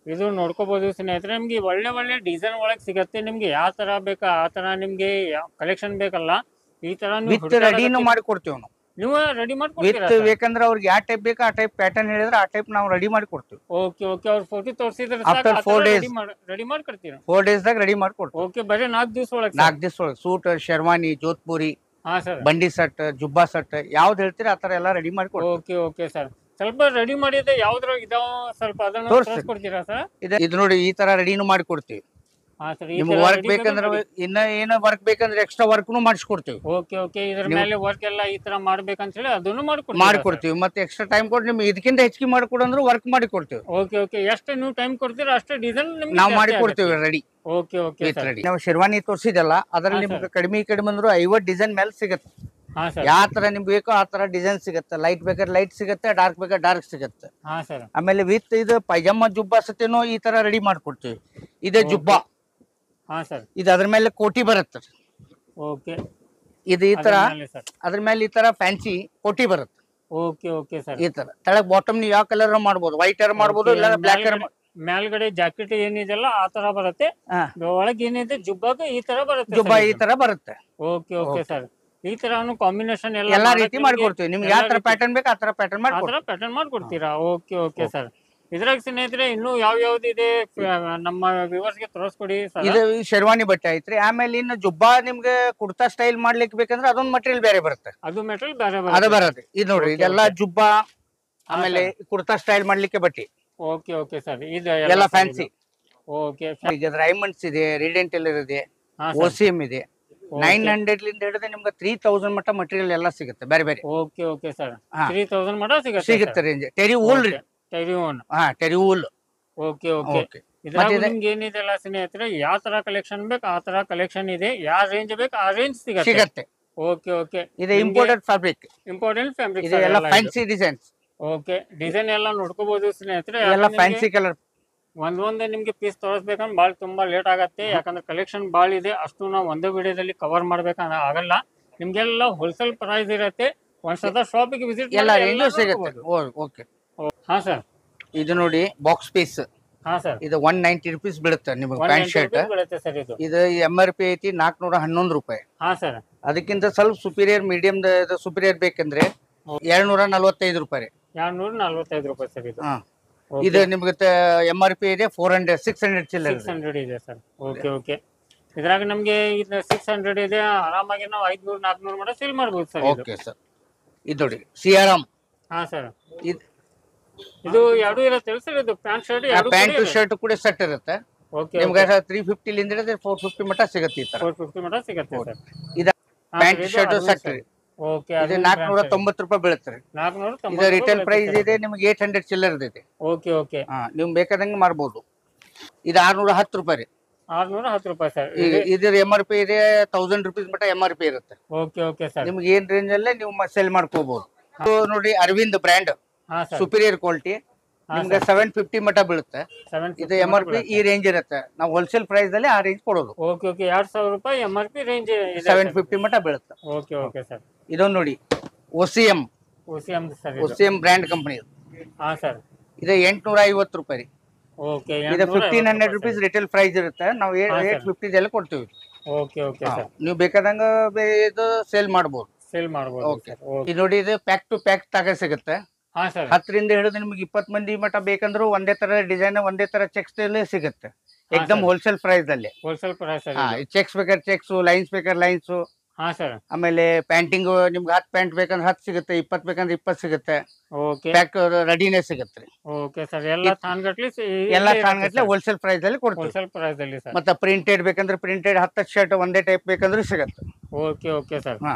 ಇದು ನೋಡ್ಕೋಬಹುದು ಸ್ನೇಹಿತರೆ. ನಿಮ್ಗೆ ಒಳ್ಳೆ ಒಳ್ಳೆ ಡಿಸೈನ್ ಒಳಗೆ ಸಿಗತ್ತೆ. ನಿಮ್ಗೆ ಯಾವ ತರ ಬೇಕಾ ಆ ತರ ನಿಮ್ಗೆ ಕಲೆಕ್ಷನ್ ಬೇಕಲ್ಲ ಈ ತರ
ವಿತ್ ರೆಡಿನೂ ಮಾಡಿ ಕೊಡ್ತೀವಿ ನಾವು.
ನೀವು ರೆಡಿ
ವಿತ್
ಮಾಡ್ಕೊಡ್ತೀರಾ?
ಬೇಕಂದ್ರೆ ಅವ್ರಿಗೆ ಯಾವ ಟೈಪ್ ಬೇಕಾ ಆ ಟೈಪ್ ಪ್ಯಾಟರ್ನ್ ಹೇಳಿದ್ರೆ ಆ ಟೈಪ್ ನಾವು ರೆಡಿ ಮಾಡಿ ಕೊಡ್ತೀವಿ.
ಓಕೆ ಓಕೆ, ಅವ್ರ ಫೋಟೋ ತೋರಿಸಿದ್ರೆ
After 4 days.
ರೆಡಿ ಮಾಡ್ಕೊಡ್ತೀರಾ?
4 days ದಾಗ ರೆಡಿ ಮಾಡಿ ಕೊಡ್ತೀವಿ.
ಓಕೆ, ಬರೀ 4 ದಿವಸ ಒಳಗೆ?
4 ದಿವಸ ಒಳಗೆ ಸೂಟ್, ಶೇರ್ವಾನಿ, ಜೋಧ್ಪುರಿ,
ಹಾ ಸರ್,
ಬಂಡಿ ಸೆಟ್, ಜುಬ್ಬಾ ಸೆಟ್ ಯಾವ್ದು ಹೇಳ್ತೀರಾ ಆ ತರ ಎಲ್ಲ ರೆಡಿ ಮಾಡಿ ಕೊಡ್ತೀವಿ.
Okay okay sir. ಸ್ವಲ್ಪ ರೆಡಿ ಮಾಡಿದ್ರೆ ಯಾವ್ದ್ರಾಗ ಇದಾವ ಸ್ವಲ್ಪ ಅದನ್ನ
ತೋರಿಸ್ತೀನಿ.
ತೋರಿಸ್ಕೊಡ್ತೀರಾ ಸರ್?
ಇದು ನೋಡಿ, ಈ ತರ ರೆಡಿನೂ ಮಾಡಿ ಕೊಡ್ತೀವಿ.
ಹಾ ಸರ್,
ನಿಮ್ಗೆ ವರ್ಕ್ ಬೇಕಂದ್ರೆ ಇನ್ನ ಏನೋ ವರ್ಕ್ ಬೇಕಂದ್ರೆ ಎಕ್ಸ್ಟ್ರಾ ವರ್ಕ್ನು ಮಾಡಿಸ್ಕೊಡ್ತೀವಿ.
ಓಕೆ ಓಕೆ, ಇದ್ರ ಮೇಲೆ ವರ್ಕ್ ಎಲ್ಲ ಈ ತರ ಮಾಡ್ಬೇಕಂತ ಹೇಳಿ ಅದನ್ನು
ಮಾಡಿಕೊಡ್ತೀವಿ. ಮತ್ತೆ ಎಕ್ಸ್ಟ್ರಾ ಟೈಮ್ ಕೊಟ್ಟು ನಿಮ್ಗೆ ಇದಕ್ಕಿಂತ ಹೆಚ್ಚಿಗೆ ಮಾಡಿಕೊಡಂದ್ರೆ ವರ್ಕ್ ಮಾಡಿ ಕೊಡ್ತೀವಿ.
ಓಕೆ ಓಕೆ, ಎಷ್ಟು ನೀವು ಟೈಮ್ ಕೊಡ್ತೀರಾ ಅಷ್ಟೇ ಡಿಸೈನ್
ನಾವು ಮಾಡಿ ಕೊಡ್ತೀವಿ ready.
Okay okay sir.
Ready. ನಾವು ಶೇರ್ವಾನಿ ತೋರಿಸಿದಲ್ಲ, ಅದ್ರಲ್ಲಿ ನಿಮ್ಗೆ ಕಡಿಮೆ ಬಂದ್ರು 50 ಡಿಸೈನ್ ಮೇಲೆ ಸಿಗುತ್ತೆ.
ಹಾ ಸರ್,
ಯಾವ ತರ ನಿಮ್ಗೆ ಬೇಕೋ ಆ ತರ ಡಿಸೈನ್ ಸಿಗುತ್ತೆ. ಲೈಟ್ ಬೇಕಾದ್ರೆ ಲೈಟ್ ಸಿಗುತ್ತೆ, ಡಾರ್ಕ್ ಬೇಕಾದ್ರೆ ಡಾರ್ಕ್ ಸಿಗುತ್ತೆ.
ಹಾ ಸರ್.
ಆಮೇಲೆ ವಿತ್ ಇದು ಪೈಜಾಮ ಜುಬ್ಬಾ ಸತೇನೋ ಈ ತರ ರೆಡಿ ಮಾಡ್ಕೊಡ್ತೀವಿ. ಇದೆ ಜುಬ್ಬಾ.
ಹಾ ಸರ್,
ಇದು ಅದ್ರ ಮೇಲೆ ಕೋಟಿ ಬರುತ್ತೆ.
ಓಕೆ,
ಇದು ಈ ತರ
ಸರ್.
ಅದ್ರ ಮೇಲೆ ಈ ತರ ಫ್ಯಾನ್ಸಿ ಕೋಟಿ ಬರುತ್ತೆ.
Okay okay sir.
ಈ ತರ ತೆಳಗ್ ಬಾಟಮ್ ನೀವು ಯಾವ ಕಲರ್ ಮಾಡ್ಬೋದು, ವೈಟ್ ಏರ್ ಮಾಡ್ಬೋದು, ಇಲ್ಲ ಬ್ಲಾಕ್ ಏರ್.
ಮೇಲ್ಗಡೆ ಜಾಕೆಟ್ ಏನಿದೆಲ್ಲ ಆ ತರ ಬರುತ್ತೆ, ಒಳಗೆ ಏನಿದೆ ಜುಬ್ಬಾಗ ಈ ತರ ಬರುತ್ತೆ.
ಜುಬ್ಬಾ ಈ ತರ ಬರುತ್ತೆ.
Okay okay sir. ಈ ತರ ಕಾಂಬಿನೇಷನ್
ಎಲ್ಲಾ ರೀತಿ ಮಾಡ್ಕೊಡ್ತೀವಿ. ನಿಮ್ಗೆ ಯಾವ ತರ ಪ್ಯಾಟರ್ನ್ ಬೇಕು ಆ ತರ ಪ್ಯಾಟರ್ನ್ ಮಾಡ್ಕೊಡ್ತೀವಿ.
ಪ್ಯಾಟರ್ನ್ ಮಾಡ್ಕೊಡ್ತೀರಾ? Okay okay sir. ಇದ್ರಾಗ ಸ್ನೇಹಿತರೆ ಇನ್ನು ಯಾವ ಯಾವ್ದಿದೆ ನಮ್ಮ ವ್ಯೂವರ್ಸ್ ಗೆ ತೋರಿಸ್ಕೊಡಿ ಸರ್.
ಇದು ಶೇರ್ವಾನಿ ಬಟ್ಟೆ ಐತ್ರಿ. ಆಮೇಲೆ ಇನ್ನು ಜುಬ್ಬಾ ನಿಮ್ಗೆ ಕುರ್ತಾ ಸ್ಟೈಲ್ ಮಾಡ್ಲಿಕ್ಕೆ ಬೇಕಂದ್ರೆ ಅದೊಂದು ಮಟೀರಿಯಲ್ ಬೇರೆ ಬರುತ್ತೆ.
ಅದು ಮೆಟೀರಿಯಲ್ ಬೇರೆ
ಅದು ಬರುತ್ತೆ. ಇದು ನೋಡ್ರಿ, ಇದೆಲ್ಲ ಜುಬ್ಬಾ. ಆಮೇಲೆ ಕುರ್ತಾ ಸ್ಟೈಲ್ ಮಾಡ್ಲಿಕ್ಕೆ ಬಟ್ಟೆ.
Okay okay sir. ಇದು
ಎಲ್ಲ ಫ್ಯಾನ್ಸಿ.
ಓಕೆ,
ಈಗ ರೈಮಂಡ್ಸ್ ಇದೆ, ರಿಡೆಂಟ್ ಟೇಲರ್ ಇದೆ, ಓಸಿಎಂ ಇದೆ. 900 ಲಿಂದ ಹಿಡಿದು ನಿಮ್ಗೆ 3000 ಮಟ್ಟ ಮಟೀರಿಯಲ್ ಎಲ್ಲ ಸಿಗುತ್ತೆ ಬೇರೆ ಬೇರೆ.
Okay okay sir. 3000 ಮಟ
ಸಿಗುತ್ತೆ ರೇಂಜ್. ಟೆರಿ ವೂಲ್ ರೀ.
ಟೆರಿ ವೂಲ್.
ಹಾ, ಟೆರಿ ವೂಲ್.
Okay okay. ಇದ್ರಾಗ ನಿಮ್ಗೆ ಏನಿದೆಲ್ಲ ಸ್ನೇಹಿತರೆ ಯಾವ ತರ ಕಲೆಕ್ಷನ್ ಬೇಕು ಆ ತರ ಕಲೆಕ್ಷನ್ ಇದೆ. ಯಾವ ರೇಂಜ್ ಬೇಕು ಆ ರೇಂಜ್ ಸಿಗುತ್ತೆ. Okay okay.
ಇದು ಇಂಪೋರ್ಟೆಡ್ ಫ್ಯಾಬ್ರಿಕ್.
Imported fabric.
ಇದು ಎಲ್ಲ ಫ್ಯಾನ್ಸಿ ಡಿಸೈನ್ಸ್.
ಓಕೆ, ಡಿಸೈನ್ ಎಲ್ಲ ನೋಡ್ಕೋಬಹುದು ಸ್ನೇಹಿತರೆ.
ಎಲ್ಲ ಫ್ಯಾನ್ಸಿ ಕಲರ್.
ಒಂದೊಂದೇ ನಿಮ್ಗೆ ಪೀಸ್ ತೋರಿಸ್ಬೇಕಂದ್ರೆ ಭಾಳ ತುಂಬಾ ಲೇಟ್ ಆಗತ್ತೆ. ಯಾಕಂದ್ರೆ ಕಲೆಕ್ಷನ್ ಭಾಳ ಇದೆ. ಅಷ್ಟು ನಾವು ಒಂದೇ ವಿಡಿಯೋದಲ್ಲಿ ಕವರ್ ಮಾಡ್ಬೇಕಂದ್ರೆ ಆಗಲ್ಲ. ನಿಮ್ಗೆಲ್ಲ ಹೋಲ್ಸೇಲ್ ಪ್ರೈಸ್ ಇರತ್ತೆ. ಒಂದ್ಸಲ ಶಾಪಿಗೆ ವಿಸಿಟ್
ಎಲ್ಲ ರೇಂಜ್ ಸಿಗುತ್ತೆ. ಓಕೆ.
ಹಾ ಸರ್,
ಇದು ನೋಡಿ ಬಾಕ್ಸ್ ಪೀಸ್.
ಹಾ ಸರ್,
ಇದು 190 ರೂಪೀಸ್ ಬೀಳುತ್ತೆ ನಿಮಗೆ ಪ್ಯಾಂಟ್ ಶರ್ಟ್.
ಬೀಳುತ್ತೆ ಸರ್. ಇದು
MRP ಐತಿ 411 ರೂಪಾಯಿ.
ಹಾ ಸರ್,
ಅದಕ್ಕಿಂತ ಸ್ವಲ್ಪ ಸುಪೀರಿಯರ್ ಮೀಡಿಯಂ ಸುಪೀರಿಯರ್ ಬೇಕಂದ್ರೆ 245 ರೂಪಾಯಿ.
245 ರೂಪಾಯಿ ಸರ್. ಇದು
ಇದು ನಿಮ್ಗೆ MRP ಇದೆ 600 ಚಿಲ್ಲರೆ.
600 ಇದೆ ಸರ್. Okay okay. ಇದ್ರಾಗ ನಮ್ಗೆ ಇದು 600 ಇದೆ. ಆರಾಮಾಗಿ ನಾವು 500 400 ಮಟ ಸೇಲ್ ಮಾಡ್ಬೋದು ಸರ್.
Okay sir. ಇದು ನೋಡಿ ಸಿಯಾರಾಮ್.
ಹಾ ಸರ್, ಇದು ಎರಡು ಇರುತ್ತೆ ಸರ್. ಇದು ಪ್ಯಾಂಟ್ ಶರ್ಟ್
ಪ್ಯಾಂಟ್ ಶರ್ಟ್ ಕೂಡ ಸೆಟ್ ಇರುತ್ತೆ.
ಓಕೆ,
ನಿಮ್ಗೆ 350 ಲಿಂದ 450 ಮಟ ಸಿಗುತ್ತೆ. ಈ ತರ
450 ಮಟ ಸಿಗುತ್ತೆ ಸರ್.
ಇದು ಪ್ಯಾಂಟ್ ಶರ್ಟ್ ಸೆಟ್.
ಓಕೆ,
ಇದು 490 ರೂಪಾಯಿ ಬೀಳುತ್ತೆ.
490.
ಇದು ರಿಟೇಲ್ ಪ್ರೈಸ್ ಇದೆ ನಿಮ್ಗೆ 800 ಚಿಲ್ಲರೆ ಇದೆ.
Okay okay.
ನೀವು ಬೇಕಾದಂಗೆ ಮಾರ್ಬೋದು. ಇದು 610 ರೂಪಾಯಿ ರೀ.
610 ರೂಪಾಯಿ ಸರ್.
ಇದ್ರ MRP ಇದೆ 1000 ರೂಪೀಸ್ ಮಟ MRP ಇರುತ್ತೆ.
Okay okay sir.
ನಿಮ್ಗೆ ಏನ್ ರೇಂಜ್ ಅಲ್ಲೇ ನೀವು ಸೆಲ್ ಮಾಡ್ಕೋಬಹುದು. ನೋಡಿ, ಅರವಿಂದ್ ಬ್ರ್ಯಾಂಡ್
ಹಾ ಸರ್,
ಸುಪೀರಿಯರ್ ಕ್ವಾಲಿಟಿ. ನಿಮ್ಗೆ 750 ಮಟ ಬೀಳುತ್ತೆ. ಇದು MRP ಈ ರೇಂಜ್ ಇರುತ್ತೆ. ನಾವು ಹೋಲ್ಸೇಲ್ ಪ್ರೈಸ್ ಅಲ್ಲಿ ಆ ರೇಂಜ್ ಕೊಡೋದು.
ಓಕೆ ಓಕೆ 2000 ರೂಪಾಯಿ MRP ರೇಂಜ್
750 ಮಟ ಬೀಳುತ್ತೆ.
Okay okay sir.
ಇದೊಂದು ನೋಡಿ OCM
sir.
OCM brand company.
ಹಾ ಸರ್.
ಇದು 850 ರೂಪಾಯಿ ರೀ.
ಓಕೆ
ಇದು 1500 ರುಪೀಸ್ ರಿಟೇಲ್ ಪ್ರೈಸ್ ಇರುತ್ತೆ. ನಾವು 850 ಎಲ್ಲ ಕೊಡ್ತೀವಿ.
Okay okay sir.
ನೀವು ಬೇಕಾದಂಗ ಇದು ಸೇಲ್ ಮಾಡಬಹುದು. ಓಕೆ. ಇದು ನೋಡಿ ಇದು ಪ್ಯಾಕ್ ಟು ಪ್ಯಾಕ್ ತಾಗ ಸಿಗುತ್ತೆ.
ಹಾ ಸರ್.
10ರಿಂದ ಹಿಡಿದು ನಿಮ್ಗೆ 20 ಮಂದಿ ಮಟ ಬೇಕಂದ್ರೂ ಒಂದೇ ತರ ಡಿಸೈನ್ ಒಂದೇ ತರ ಚೆಕ್ಸ್ ಸಿಗುತ್ತೆ. ಎಕ್ದಮ್ ಹೋಲ್ಸೇಲ್ ಪ್ರೈಸ್ ಅಲ್ಲಿ.
ಹೋಲ್ಸೇಲ್ ಪ್ರೈಸ್
ಚೆಕ್ಸ್ ಬೇಕಾದ್ರೆ ಚೆಕ್ಸ್, ಲೈನ್ಸ್ ಬೇಕಾದ್ರೆ ಲೈನ್ಸ್.
ಹಾ ಸರ್.
ಆಮೇಲೆ ಪ್ಯಾಂಟಿಂಗ್ ನಿಮ್ಗೆ 10 ಪ್ಯಾಂಟ್ ಬೇಕಂದ್ರೆ 10 ಸಿಗುತ್ತೆ, 20 ಬೇಕಂದ್ರೆ 20 ಸಿಗುತ್ತೆ.
ಓಕೆ.
ಪ್ಯಾಕ್ ರೆಡಿನೇ ಸಿಗುತ್ತೆ.
Okay sir. ಎಲ್ಲ
ತಾನ್ಗಟ್ಲೆ ಹೋಲ್ಸೇಲ್ ಪ್ರೈಸ್ ಅಲ್ಲಿ ಕೊಡ್ತೀವಿ.
ಹೋಲ್ಸೇಲ್ ಪ್ರೈಸ್ ಅಲ್ಲಿ ಸರ್.
ಮತ್ತೆ ಪ್ರಿಂಟೆಡ್ ಬೇಕಂದ್ರೆ ಪ್ರಿಂಟೆಡ್ 10 ಶರ್ಟ್ ಒಂದೇ ಟೈಪ್ ಬೇಕಂದ್ರೂ ಸಿಗುತ್ತೆ.
Okay okay sir.
ಹಾ.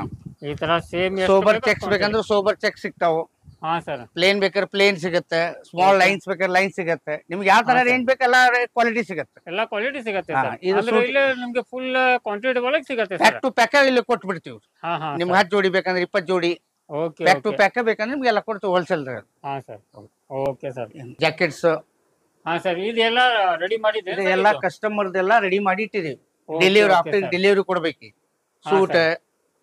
ಈ ತರ ಸೇಮ್
ಸೋಬರ್ ಚೆಕ್ಸ್ ಬೇಕಂದ್ರೆ ಸೋಬರ್ ಚೆಕ್ ಸಿಗ್ತಾವು.
ಹಾ ಸರ್.
ಪ್ಲೇನ್ ಬೇಕಾದ್ರೆ ಪ್ಲೇನ್ ಸಿಗುತ್ತೆ, ಸ್ಮಾಲ್ ಲೈನ್ಸ್ ಬೇಕಾದ್ರೆ ಲೈನ್ ಸಿಗುತ್ತೆ. ನಿಮ್ಗೆ ಯಾವ ತರ ರೇಂಜ್ ಬೇಕಲ್ಲ ಕ್ವಾಲಿಟಿ ಸಿಗುತ್ತೆ.
ಎಲ್ಲ ಕ್ವಾಲಿಟಿ ಸಿಗುತ್ತೆ
ಹಾ,
ಸರ್.
ಇದು
ಅಂದ್ರೆ ಇಲ್ಲಿ ನಿಮ್ಗೆ ಫುಲ್ ಕ್ವಾಂಟಿಟಿ ಒಳಗೆ ಸಿಗುತ್ತೆ
ಪ್ಯಾಕ್
ಸರ್.
ಟು ಪ್ಯಾಕ್ ಇಲ್ಲಿ ಕೊಟ್ಬಿಡ್ತೀವಿ.
ಹಾ ಹಾ
ನಿಮ್ಗೆ 10 ಜೋಡಿ ಬೇಕಂದ್ರೆ 20 ಜೋಡಿ
ಓಕೆ
ಪ್ಯಾಕ್ ಟು ಪ್ಯಾಕ್ ಬೇಕಂದ್ರೆ ನಿಮ್ಗೆ ಎಲ್ಲ ಕೊಡ್ತೀವಿ ಹೋಲ್ಸೇಲ್.
ಹಾ ಸರ್. Okay sir.
ಜಾಕೆಟ್ಸ್
ಹಾ ಸರ್. ಇದೆಲ್ಲ ರೆಡಿ ಮಾಡಿದ್ರೆ
ಎಲ್ಲ ಕಸ್ಟಮರ್ದೆಲ್ಲ ರೆಡಿ ಮಾಡಿ ಇಟ್ಟಿದೀವಿ. ಡೆಲಿವರಿ ಆಫ್ಟರ್ ಡೆಲಿವರಿ ಕೊಡ್ಬೇಕು. ಸೂಟ್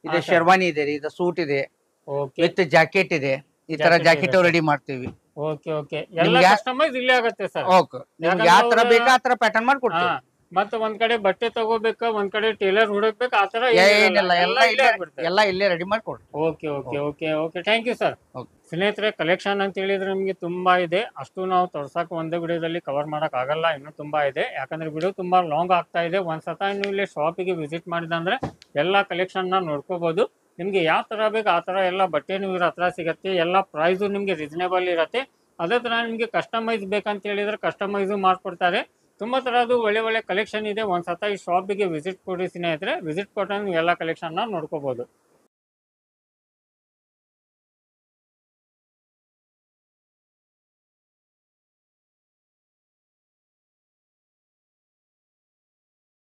ಇದೆ, ಶೆರ್ವಾನಿ ಇದೆ, ಇದು ಸೂಟ್ ಇದೆ,
ಓಕೆ
ವಿತ್ ಜಾಕೆಟ್ ಇದೆ. ಈ ತರ ಜಾಕೆಟ್ ರೆಡಿ ಮಾಡ್ತೀವಿ.
Okay okay. ಎಲ್ಲ ಕಸ್ಟಮೈಸ್ ಇಲ್ಲೇ ಆಗುತ್ತೆ ಸರ್.
ಓಕೆ. ನಿಮ್ಗೆ ಯಾವ ತರ ಬೇಕಾ ಆ ತರ ಪ್ಯಾಟರ್ನ್ ಮಾಡಿ ಕೊಡ್ತೀವಿ.
ಮತ್ತೆ ಒಂದ್ ಕಡೆ ಬಟ್ಟೆ ತಗೋಬೇಕಾ, ಒಂದ್ ಕಡೆ ಟೇಲರ್ ಹುಡುಕ್ಬೇಕು, ಆತರ
ಏನಿಲ್ಲ, ಎಲ್ಲ ಇಲ್ಲೇ ರೆಡಿ ಮಾಡಿ ಕೊಡ್ತೀವಿ.
Okay okay okay okay. Thank you sir. ಸ್ನೇಹಿತರೆ, ಕಲೆಕ್ಷನ್ ಅಂತ ಹೇಳಿದ್ರೆ ನಮಗೆ ತುಂಬಾ ಇದೆ. ಅಷ್ಟು ನಾವು ತೋರ್ಸಕ್ಕೆ ಒಂದೇ ವಿಡಿಯೋದಲ್ಲಿ ಕವರ್ ಮಾಡಕ್ ಆಗಲ್ಲ, ಇನ್ನೂ ತುಂಬಾ ಇದೆ. ಯಾಕಂದ್ರೆ ವಿಡಿಯೋ ತುಂಬಾ ಲಾಂಗ್ ಆಗ್ತಾ ಇದೆ. ಒಂದ್ಸತ ನೀವು ಇಲ್ಲಿ ಶಾಪಿಗೆ ವಿಸಿಟ್ ಮಾಡಿದಂದ್ರೆ ಎಲ್ಲ ಕಲೆಕ್ಷನ್ ನೋಡ್ಕೋಬಹುದು. ನಿಮ್ಗೆ ಯಾವ ತರ ಬೇಕು ಆ ತರ ಎಲ್ಲ ಬಟ್ಟೆನೂ ಇವ್ರ ಹತ್ರ ಸಿಗತ್ತೆ. ಎಲ್ಲ ಪ್ರೈಸು ನಿಮ್ಗೆ ರೀಸನೇಬಲ್ ಇರತ್ತೆ. ಅದೇ ತರ ನಿಮ್ಗೆ ಕಸ್ಟಮೈಸ್ ಬೇಕಂತ ಹೇಳಿದ್ರೆ ಕಸ್ಟಮೈಸು ಮಾಡ್ಕೊಡ್ತಾರೆ. ತುಂಬಾ ತರದ್ದು ಒಳ್ಳೆ ಒಳ್ಳೆ ಕಲೆಕ್ಷನ್ ಇದೆ. ಒಂದ್ಸತ ಈ ಶಾಪಿಗೆ ವಿಸಿಟ್ ಕೊಡಿ ಸ್ನೇಹಿತರೆ. ವಿಸಿಟ್ ಕೊಟ್ಟ ನೀವು ಎಲ್ಲ ಕಲೆಕ್ಷನ್ ನೋಡ್ಕೋಬಹುದು.